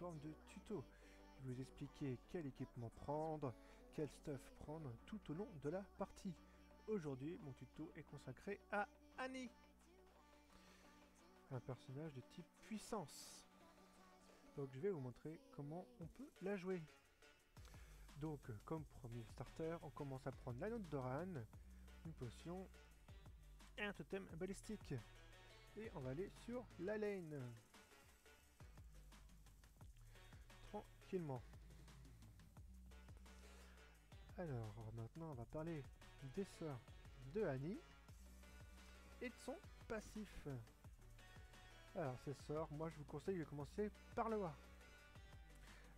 forme de tuto. Je vais vous expliquer quel équipement prendre, quel stuff prendre tout au long de la partie. Aujourd'hui, mon tuto est consacré à Annie, un personnage de type puissance. Donc je vais vous montrer comment on peut la jouer. Donc comme premier starter, on commence à prendre la note d'Oran, une potion et un totem balistique. Et on va aller sur la lane. Tranquillement. Alors maintenant on va parler des sorts de Annie et de son passif. Alors ces sorts, moi je vous conseille de commencer par le A.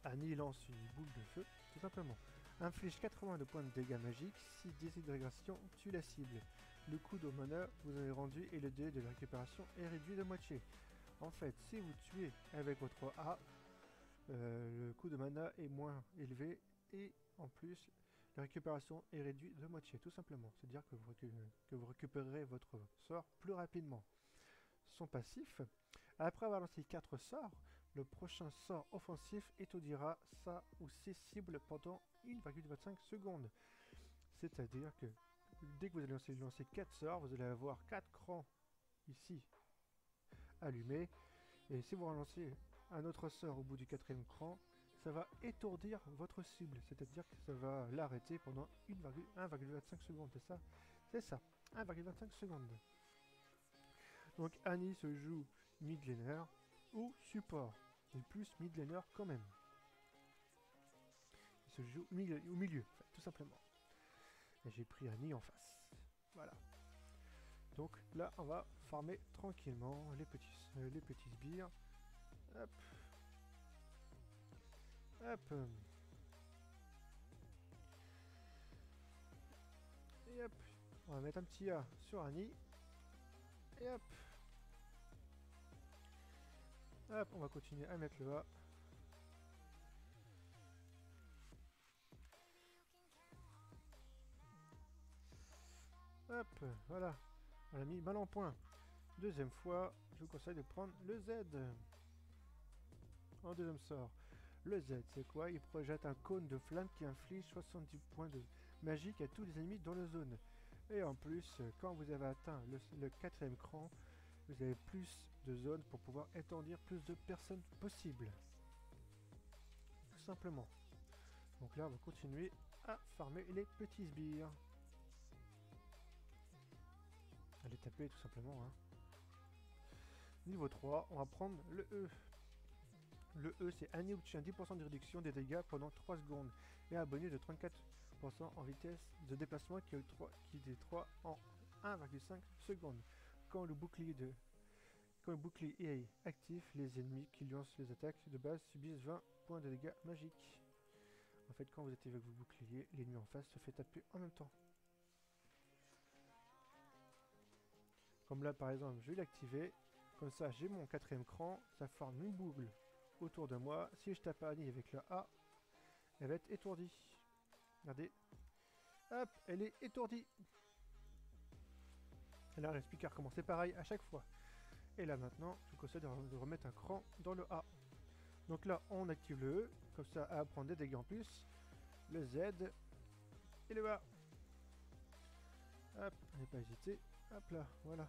Annie lance une boule de feu, tout simplement. Inflige 80 de points de dégâts magiques si déshydration tue la cible. Le coût de mana vous avez rendu et le délai de récupération est réduit de moitié. En fait, si vous tuez avec votre A, le coût de mana est moins élevé et en plus la récupération est réduite de moitié, tout simplement. C'est-à-dire que vous récupérerez votre sort plus rapidement. Son passif, après avoir lancé 4 sorts, le prochain sort offensif étourdira sa ou ses cibles pendant 1,25 secondes. C'est-à-dire que dès que vous allez lancer 4 sorts, vous allez avoir 4 crans ici allumés. Et si vous relancez un autre sort au bout du 4e cran, ça va étourdir votre cible. C'est-à-dire que ça va l'arrêter pendant 1,25 secondes. C'est ça? C'est ça, 1,25 secondes. Donc Annie se joue mid laner ou support, mais plus mid laner quand même. Il se joue au milieu, en fait, tout simplement. Et j'ai pris Annie en face. Voilà. Donc là, on va farmer tranquillement les petits sbires. Hop. Hop. Et hop. On va mettre un petit A sur Annie. Et hop. Hop, on va continuer à mettre le A. Hop, voilà. On l'a mis mal en point. Deuxième fois, je vous conseille de prendre le Z. En deuxième sort. Le Z, c'est quoi? Il projette un cône de flamme qui inflige 70 points de magique à tous les ennemis dans la zone. Et en plus, quand vous avez atteint le 4e cran, vous avez plus de zones pour pouvoir étendir plus de personnes possibles. Tout simplement. Donc là, on va continuer à farmer les petits sbires. Allez taper tout simplement. Hein. Niveau 3, on va prendre le E. Le E, c'est Annie obtient 10% de réduction des dégâts pendant 3 secondes et un bonus de 34% en vitesse de déplacement qui est 3 en 1,5 secondes. Quand le bouclier est actif, les ennemis qui lancent les attaques de base subissent 20 points de dégâts magiques. En fait, quand vous êtes avec vos boucliers, l'ennemi en face se fait taper en même temps. Comme là, par exemple, je vais l'activer. Comme ça, j'ai mon 4e cran, ça forme une boucle autour de moi. Si je tape Annie avec le A, elle va être étourdie. Regardez. Hop, elle est étourdie. Et là, l'expliquer à recommencer pareil à chaque fois. Et là, maintenant, je vous conseille de remettre un cran dans le A. Donc là, on active le E. Comme ça, elle va prendre des dégâts en plus. Le Z. Et le A. Hop, n'allez pas hésiter. Hop là, voilà.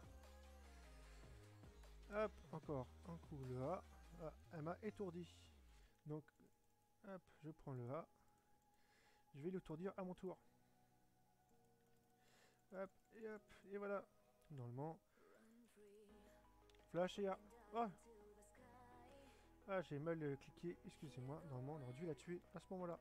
Hop, encore un coup le A. Ah, elle m'a étourdi. Donc, hop, je prends le A. Je vais l'étourdir à mon tour. Hop, et voilà. Normalement. Flash et A. Oh, ah, j'ai mal cliqué, excusez-moi. Normalement, on aurait dû la tuer à ce moment-là.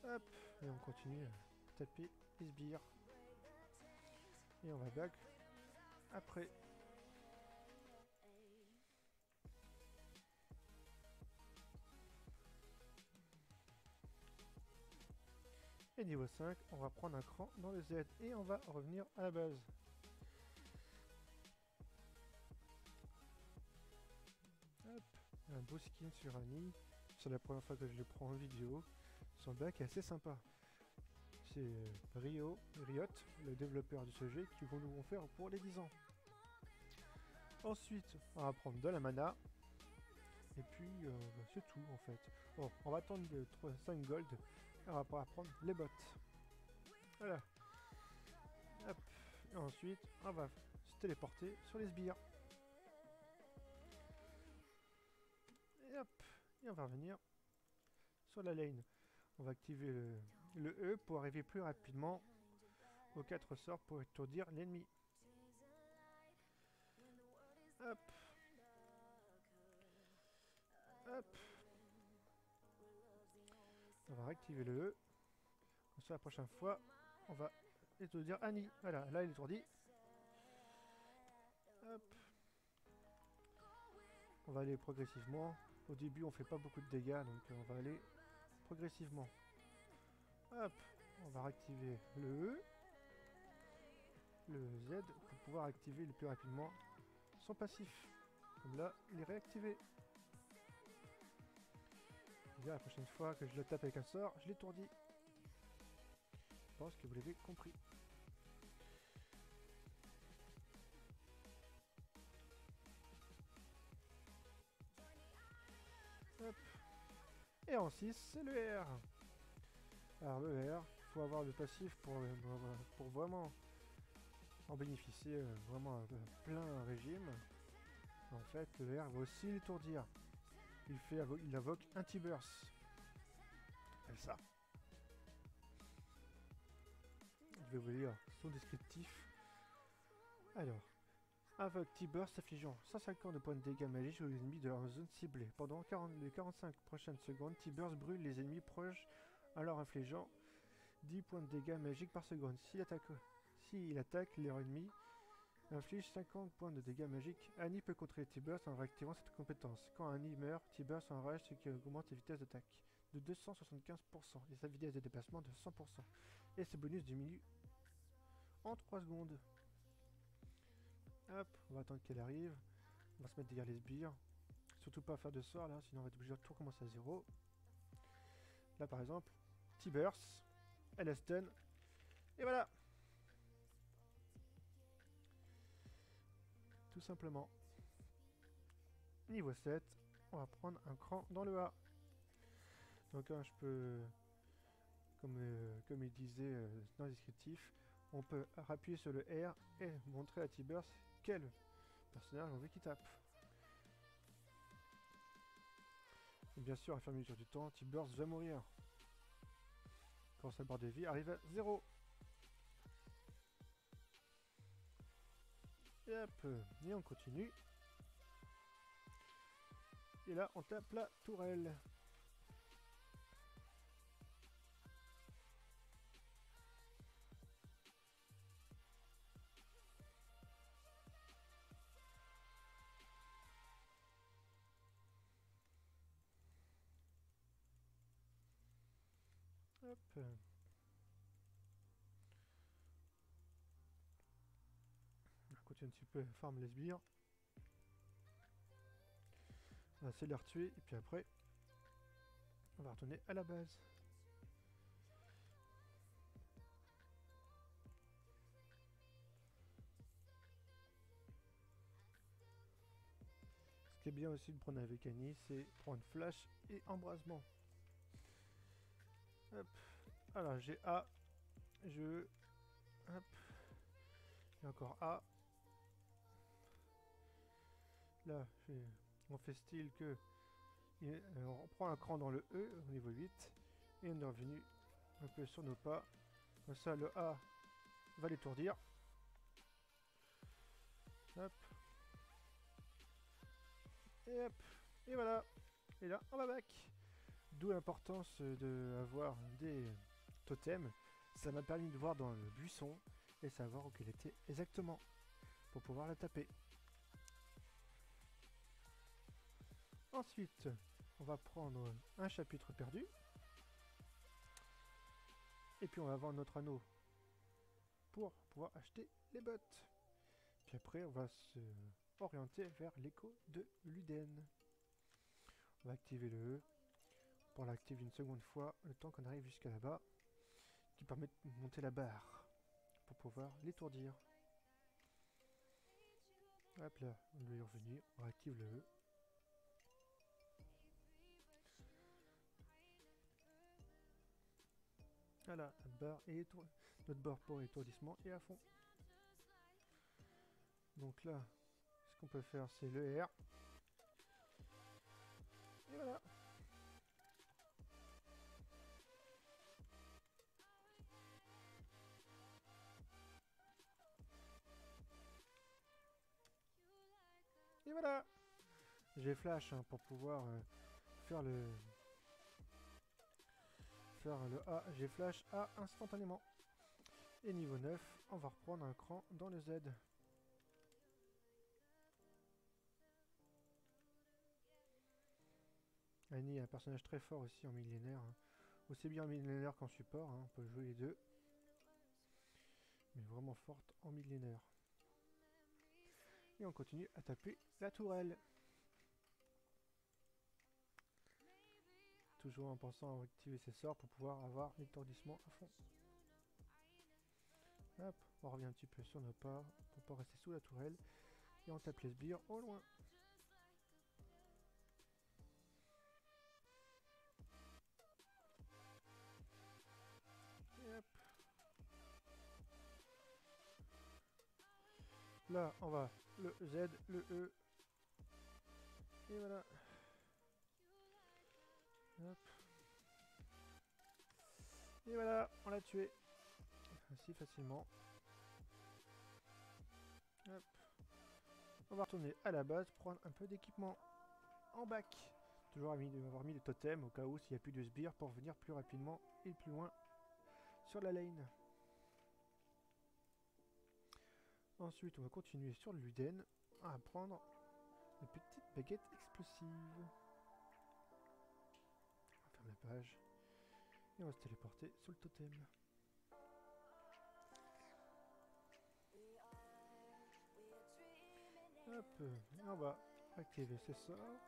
Hop, et on continue à taper les sbires. Et on va back après. Et niveau 5, on va prendre un cran dans le Z et on va revenir à la base. Hop, un beau skin sur Annie. C'est la première fois que je le prends en vidéo. Son bac est assez sympa. C'est Riot, le développeur de ce jeu, qui vont nous faire pour les 10 ans. Ensuite, on va prendre de la mana. Et puis, bah, c'est tout en fait. Bon, on va attendre de 5 gold. Et on va pouvoir prendre les bottes. Voilà. Hop. Et ensuite, on va se téléporter sur les sbires. Et hop. Et on va revenir sur la lane. On va activer le E pour arriver plus rapidement aux 4 sorts pour étourdir l'ennemi. Hop. Hop. On va réactiver le E. Comme ça, la prochaine fois, on va étourdir Annie. Voilà, là il est étourdi. Hop. On va aller progressivement. Au début, on fait pas beaucoup de dégâts, donc on va aller progressivement. Hop. On va réactiver le E. Le Z pour pouvoir activer le plus rapidement son passif. Comme là, il est réactivé. Et là, la prochaine fois que je le tape avec un sort, je l'étourdis. Je pense que vous l'avez compris. Hop. Et en 6, c'est le R. Alors le R, il faut avoir le passif pour vraiment en bénéficier vraiment à plein régime. En fait, le R va aussi l'étourdir. Il invoque un T-Burst. Et ça. Je vais vous lire son descriptif. Alors, invoque T-Burst affligeant 150 de points de dégâts magiques aux ennemis de leur zone ciblée. Pendant les 45 prochaines secondes, T-Burst brûle les ennemis proches en leur infligeant 10 points de dégâts magiques par seconde. S'il attaque leur ennemi, inflige 50 points de dégâts magiques. Annie peut contrer T-Burst en réactivant cette compétence. Quand Annie meurt, T-Burst enrage, ce qui augmente sa vitesse d'attaque de 275% et sa vitesse de déplacement de 100%. Et ce bonus diminue en 3 secondes. Hop, on va attendre qu'elle arrive. On va se mettre derrière les sbires. Surtout pas faire de sort là, sinon on va être obligé de tout recommencer à 0. Là par exemple, T-Burst, elle a stun. Et voilà. Tout simplement. Niveau 7, on va prendre un cran dans le A. Donc hein, je peux, comme il disait dans le descriptif, on peut appuyer sur le R et montrer à T-Burst quel personnage on veut qu'il tape. Et bien sûr, à faire mesure du temps, T-Burst va mourir. Quand sa barre de vie arrive à 0. Et hop, et on continue. Et là, on tape la tourelle. Hop. On continue un petit peu, farm les sbires. On va essayer de les retuer, et puis après, on va retourner à la base. Ce qui est bien aussi de prendre avec Annie, c'est prendre flash et embrasement. Hop. Alors j'ai A, je... Hop. Et encore A. Là, on fait style que... on prend un cran dans le E au niveau 8. Et on est revenu un peu sur nos pas. Comme ça, le A va l'étourdir. Hop. Et hop. Et voilà. Et là, on va back. D'où l'importance d'avoir des totems. Ça m'a permis de voir dans le buisson et savoir où qu'elle était exactement pour pouvoir la taper. Ensuite, on va prendre un chapitre perdu. Et puis on va vendre notre anneau pour pouvoir acheter les bottes. Puis après, on va se orienter vers l'écho de Luden. On va activer le E pour l'activer une seconde fois, le temps qu'on arrive jusqu'à là-bas, qui permet de monter la barre pour pouvoir l'étourdir. Hop là, on lui est revenu, on réactive le E. Voilà, notre barre pour étourdissement est à fond. Donc là, ce qu'on peut faire, c'est le R. Et voilà. Et voilà. J'ai flash hein, pour pouvoir faire le A. J'ai flash A instantanément. Et niveau 9, on va reprendre un cran dans le Z. Annie est un personnage très fort aussi en millénaire. Hein. Aussi bien en millénaire qu'en support, hein. On peut jouer les deux. Mais vraiment forte en millénaire. Et on continue à taper la tourelle. Toujours en pensant à activer ses sorts pour pouvoir avoir l'étourdissement à fond. Hop, on revient un petit peu sur nos pas pour pas rester sous la tourelle. Et on tape les sbires au loin. Et hop. Là, on va le Z, le E. Et voilà. Hop. Et voilà, on l'a tué. Ainsi facilement. Hop. On va retourner à la base, prendre un peu d'équipement en bac. Toujours avoir mis des totems au cas où s'il n'y a plus de sbires pour venir plus rapidement et plus loin sur la lane. Ensuite, on va continuer sur le Luden à prendre une petite baguette explosive. On va faire la page. Et on va se téléporter sur le totem. Hop, et on va activer ses sorts.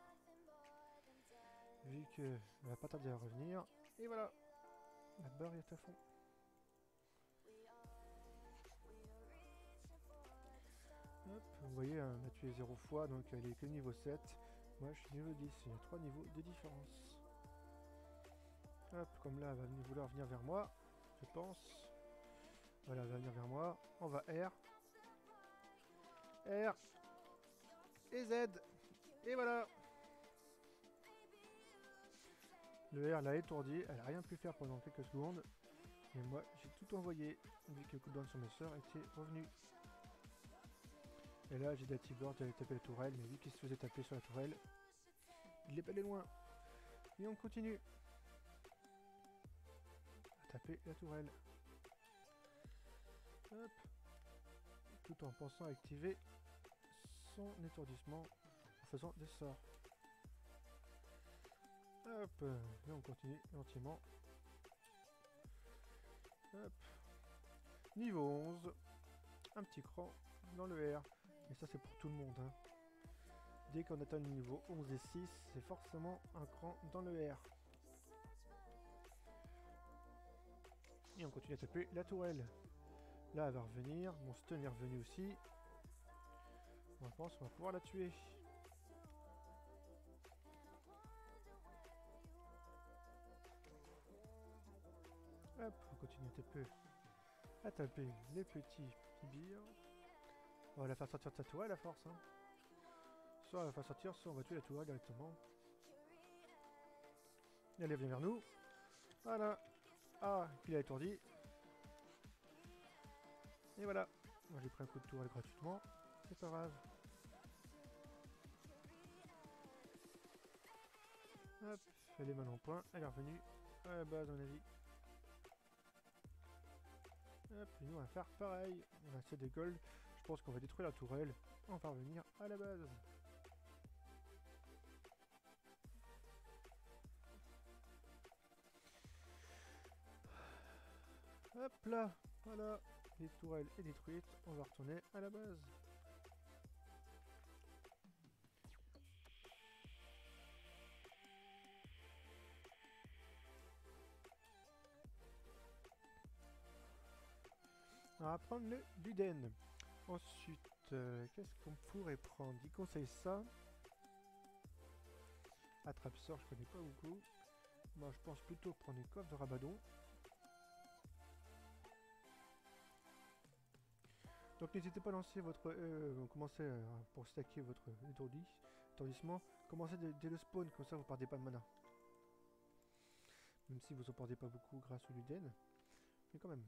Vu que on va pas tarder à revenir. Et voilà, la barre est à fond. Hop, vous voyez, on a tué 0 fois, donc elle est que niveau 7. Moi je suis niveau 10, il y a 3 niveaux de différence. Hop, comme là elle va vouloir venir vers moi, je pense. Voilà, elle va venir vers moi. On va R. R. Et Z. Et voilà. Le R l'a étourdi, elle a rien pu faire pendant quelques secondes. Et moi j'ai tout envoyé, vu que le cooldown sur mes soeurs était revenu. Et là j'ai des T-Bird, j'allais taper la tourelle, mais vu qu'il se faisait taper sur la tourelle, il est pas allé loin. Et on continue à taper la tourelle. Hop. Tout en pensant à activer son étourdissement en faisant des sorts. Hop, et on continue gentiment. Hop. Niveau 11, un petit cran dans le R. Et ça c'est pour tout le monde. Hein. Dès qu'on atteint le niveau 11 et 6, c'est forcément un cran dans le R. Et on continue à taper la tourelle. Là elle va revenir, mon stun est revenu aussi. On pense qu'on va pouvoir la tuer. Hop, on continue à taper les petits sbires. On va la faire sortir de sa tourelle à force. Hein. Soit on va la faire sortir, soit on va tuer la tourelle directement. Et elle vient vers nous. Voilà. Ah, puis il a étourdi. Et voilà. Moi j'ai pris un coup de tourelle gratuitement. C'est pas grave. Hop, elle est mal en point. Elle est revenue à la base à mon avis. Hop, et nous on va faire pareil. On a assez de gold. Je pense qu'on va détruire la tourelle. On va revenir à la base. Hop là, voilà. Les tourelles est détruite. On va retourner à la base. On va prendre le Luden. Ensuite, qu'est-ce qu'on pourrait prendre? Il conseille ça. Attrape-sort, je connais pas beaucoup. Moi, je pense plutôt prendre une coiffe de Rabadon. Donc n'hésitez pas à lancer votre... commencez pour stacker votre étourdissement. Commencez dès le spawn, comme ça vous perdez pas de mana. Même si vous en perdez pas beaucoup grâce au Luden. Mais quand même.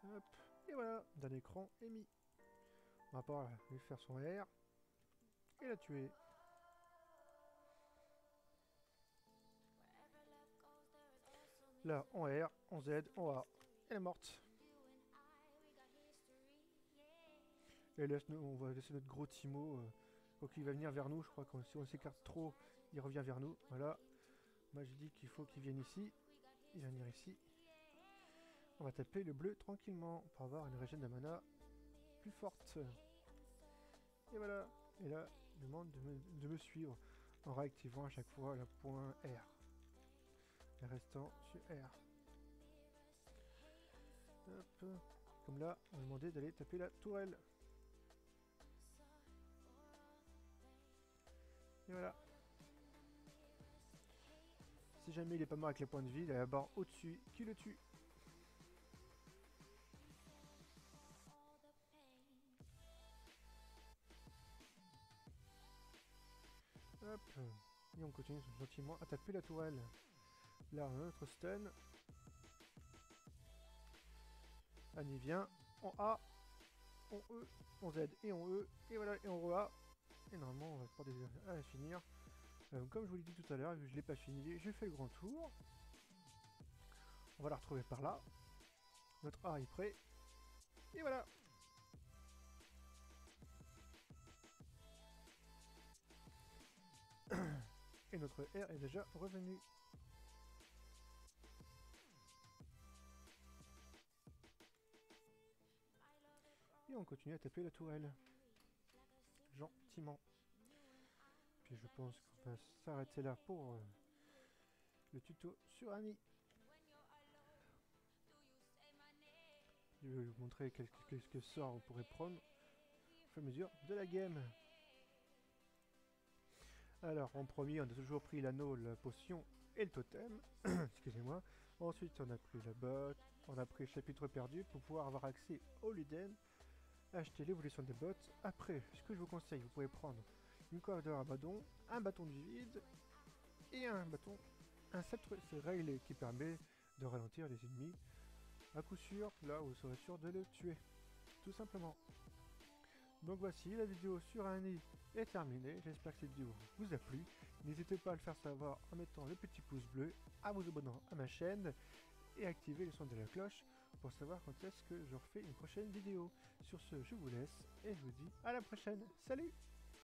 Hop. Et voilà, d'un écran est mis. On va pas lui faire son R. Et la tuer. Là, en R, en Z, en A. Elle est morte. Et là, on va laisser notre gros Timo. Donc il va venir vers nous, je crois que si on s'écarte trop, il revient vers nous. Voilà. Moi je dis qu'il faut qu'il vienne ici. Il va venir ici. On va taper le bleu tranquillement pour avoir une régène de mana plus forte. Et voilà. Et là, il demande de me suivre en réactivant à chaque fois le point R. Et restant sur R. Hop. Comme là, on va demander d'aller taper la tourelle. Et voilà. Si jamais il est pas mort avec les points de vie, il y a la barre au-dessus qui le tue. Hop. Et on continue gentiment à taper la tourelle. Là, on a notre stun. Annie vient en A, en E, en Z et en E. Et voilà, et en re-A. Et normalement, on va pas à finir. Comme je vous l'ai dit tout à l'heure, vu que je l'ai pas fini, j'ai fait le grand tour. On va la retrouver par là. Notre A est prêt. Et voilà. Et notre R est déjà revenu. Et on continue à taper la tourelle. Gentiment. Puis je pense qu'on va s'arrêter là pour le tuto sur Annie. Je vais vous montrer quelques sorts on pourrait prendre au fur et à mesure de la game. Alors, en premier, on a toujours pris l'anneau, la potion et le totem. Excusez-moi. Ensuite, on a pris la botte. On a pris le chapitre perdu pour pouvoir avoir accès au Luden. Acheter l'évolution des bottes. Après, ce que je vous conseille, vous pouvez prendre une coiffe de Rabadon, un bâton du vide et un sceptre, c'est Rayleigh qui permet de ralentir les ennemis. À coup sûr, là où vous serez sûr de le tuer. Tout simplement. Donc voici, la vidéo sur Annie est terminée. J'espère que cette vidéo vous a plu. N'hésitez pas à le faire savoir en mettant le petit pouce bleu, à vous abonner à ma chaîne et activer le son de la cloche pour savoir quand est-ce que je refais une prochaine vidéo. Sur ce, je vous laisse et je vous dis à la prochaine. Salut!